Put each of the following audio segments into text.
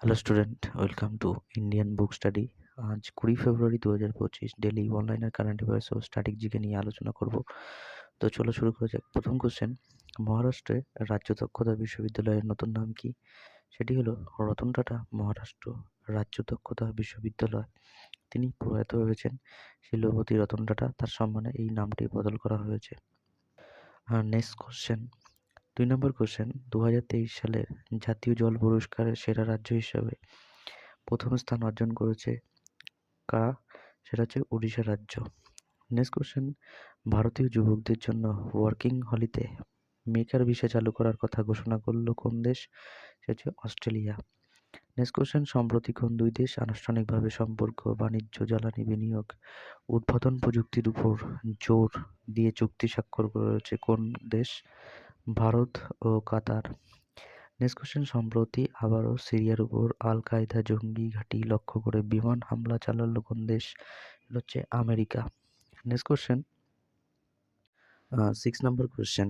Hello student, welcome to Indian book study. আজ 20 ফেব্রুয়ারি 2025 daily অনলাইনের current affairs ও static GK নিয়ে আলোচনা করব। তো চলো শুরু করা যাক। প্রথম কোশ্চেন, মহারাষ্ট্রে রাজ্য দক্ষতা বিশ্ববিদ্যালয়ের নতুন নাম কি? সেটি হলো রতন টাটা মহারাষ্ট্র রাজ্য দক্ষতা বিশ্ববিদ্যালয়। তিনি প্রয়াত হয়েছেন শিল্পপতি রতন টাটা, তার সম্মানে এই নামটি বদল করা হয়েছে। নেক্সট কোশ্চেন, 2 নম্বর কোশ্চেন, 2023 সালের জাতীয় জল পুরস্কারের সেরা রাজ্য হিসাবে প্রথম স্থান অর্জন করেছে কারা? সেটা হচ্ছে উড়িষ্যা রাজ্য। নেক্সট কোশ্চেন, ভারতীয় যুবকদের জন্য ওয়ার্কিং হলিতে মেকার ভিসা চালু করার কথা ঘোষণা করলো কোন দেশ? সেটা হচ্ছে অস্ট্রেলিয়া। নেক্সট কোশ্চেন, সম্প্রতি কোন দুই দেশ আনুষ্ঠানিকভাবে সম্পর্ক, বাণিজ্য, জ্বালানি বিনিয়োগ, উদ্ভাবন প্রযুক্তির উপর জোর দিয়ে চুক্তি স্বাক্ষর করেছে কোন দেশ? ভারত ও কাতার। নেক্সট কোশ্চেন, সম্প্রতি আবারও সিরিয়ার উপর আল কায়দা জঙ্গি ঘাঁটি লক্ষ্য করে বিমান হামলা চালালো কোন দেশ? এটা হচ্ছে আমেরিকা। নেক্সট কোশ্চেন, 6 নম্বর কোশ্চেন,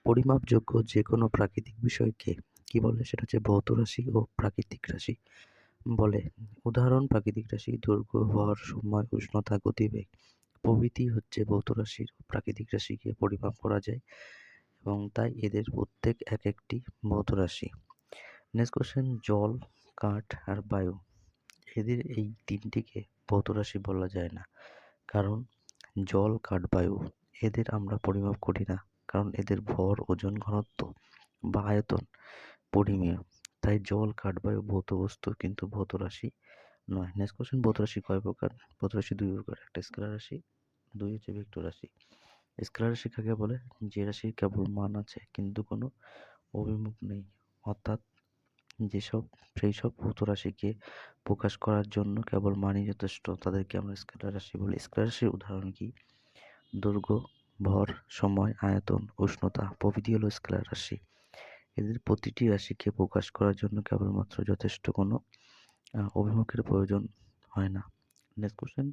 পরিমাপযোগ্য যে কোনো প্রাকৃতিক বিষয়কে কি বলে? সেটা হচ্ছে ভৌত রাশি ও প্রাকৃতিক রাশি বলে। উদাহরণ, প্রাকৃতিক রাশি দৈর্ঘ্য, ভর, সময়, উষ্ণতা, গতিবেগ প্রভৃতি হচ্ছে ভৌত রাশির ও প্রাকৃতিক রাশিকে পরিমাপ করা যায় এবং তাই এদের প্রত্যেক এক একটি ভৌত রাশি। নেক্সট কোশ্চেন, জল, কাঠ আর বায়ু, এদের এই তিনটিকে ভৌত রাশি বলা যায় না, কারণ জল, কাঠ, বায়ু এদের আমরা পরিমাপ করি না, কারণ এদের ভর, ওজন, ঘনত্ব বা আয়তন পরিমেয়। তাই জল, কাঠ, বায়ু ভৌত বস্তু কিন্তু ভৌত রাশি নয়। নেক্সট কোশ্চেন, ভৌত রাশি কয় প্রকার? ভৌত রাশি দুই প্রকার, একটা স্কেলার রাশি, দুই হচ্ছে ভেক্টর রাশি। স্কেলার রাশি কাকে বলে? যে রাশির কেবল মান আছে কিন্তু কোনো অভিমুখ নেই, অর্থাৎ সেই সব ভৌত রাশিকে প্রকাশ করার জন্য কেবল মানই যথেষ্ট, তাদেরকে আমরা স্কেলার রাশি বলি। স্কেলার রাশির উদাহরণ কি? দৈর্ঘ্য, ভর, সময়, আয়তন, উষ্ণতা প্রভৃতি হলো স্কেলার রাশি। এদের প্রতিটি রাশিকে প্রকাশ করার জন্য কেবলমাত্র যথেষ্ট কোনো অভিমুখের প্রয়োজন হয় না। নেক্সট কোশ্চেন,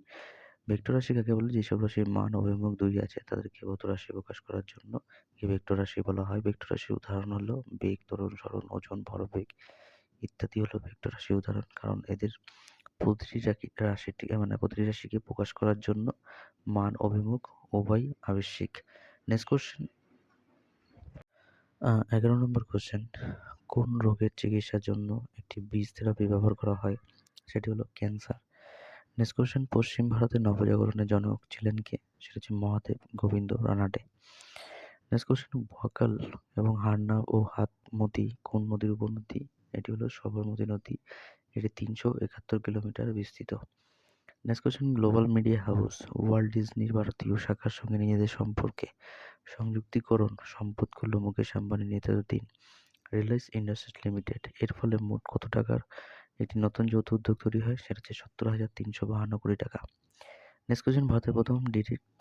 ভেক্টর রাশি কাকে বলে? যেসব রাশির মান অভিমুখ দুই আছে তাদেরকে ভৌত রাশি প্রকাশ করার জন্য ভেক্টর রাশি বলা হয়। ভেক্টর রাশির উদাহরণ হলো বেগ, ত্বরণ, সরণ, ওজন, ভরবেগ ইত্যাদি হলো ভেক্টর রাশির উদাহরণ, কারণ এদের প্রতিটি রাশিকে প্রকাশ করার জন্য মান, অভিমুখ উভয়ই আবশ্যিক। নেক্সট কোশ্চেন, 11 নম্বর কোশ্চেন, কোন রোগের চিকিৎসার জন্য একটি বীজ থেরাপি ব্যবহার করা হয়? সেটি হলো ক্যান্সার। নেক্সট কোশ্চেন, পশ্চিম ভারতের নবজাগরণের জনক ছিলেন কে? সেটা হচ্ছে মহাদেব গোবিন্দ রানাডে। নেক্সট কোশ্চেন, বকাল এবং হারনা ও হাতমতি কোন নদীর উপনদী? এটি হলো সবরমতী নদী। এটি 371 কিলোমিটার বিস্তৃত। Next question, global media house Walt ডিজনির ভারতীয় শাখার সঙ্গে নিজেদের সম্পর্কে সংযুক্তিকরণ সম্পদ করল মুকেশ আম্বানির নেতৃত্বাধীন রিলায়েন্স ইন্ডাস্ট্রিজ লিমিটেড। এর ফলে মোট কত টাকার একটি নতুন যৌথ উদ্যোগ তৈরি হয়? সেটা হচ্ছে 70,352 কোটি টাকা। নেক্সট কোশ্চেন, ভারতের প্রথম direct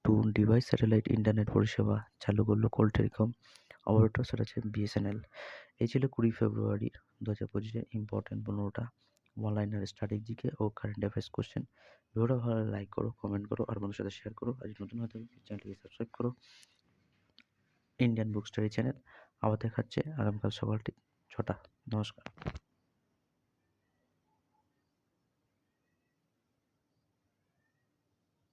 to device satellite internet পরিষেবা চালু করলো কোল টেলিকম অপারেটর, সেটা হচ্ছে বিএসএনএল। এই ছিল 20 ফেব্রুয়ারি 2025 ইম্পর্টেন্ট 15টা অনলাইনের স্ট্যাটিক জিকে ও কারেন্ট অ্যাফেয়ার্স কোশ্চেন। ভিডিওটা ভালো লাগলে লাইক করো, কমেন্ট করো আর বন্ধুদের সাথে শেয়ার করো। আজ নতুন হতে চ্যানেলটিকে সাবস্ক্রাইব করো, ইন্ডিয়ান বুক স্টাডি চ্যানেল। আবার দেখাচ্ছে আগামীকাল সকাল ঠিক 6টা। নমস্কার।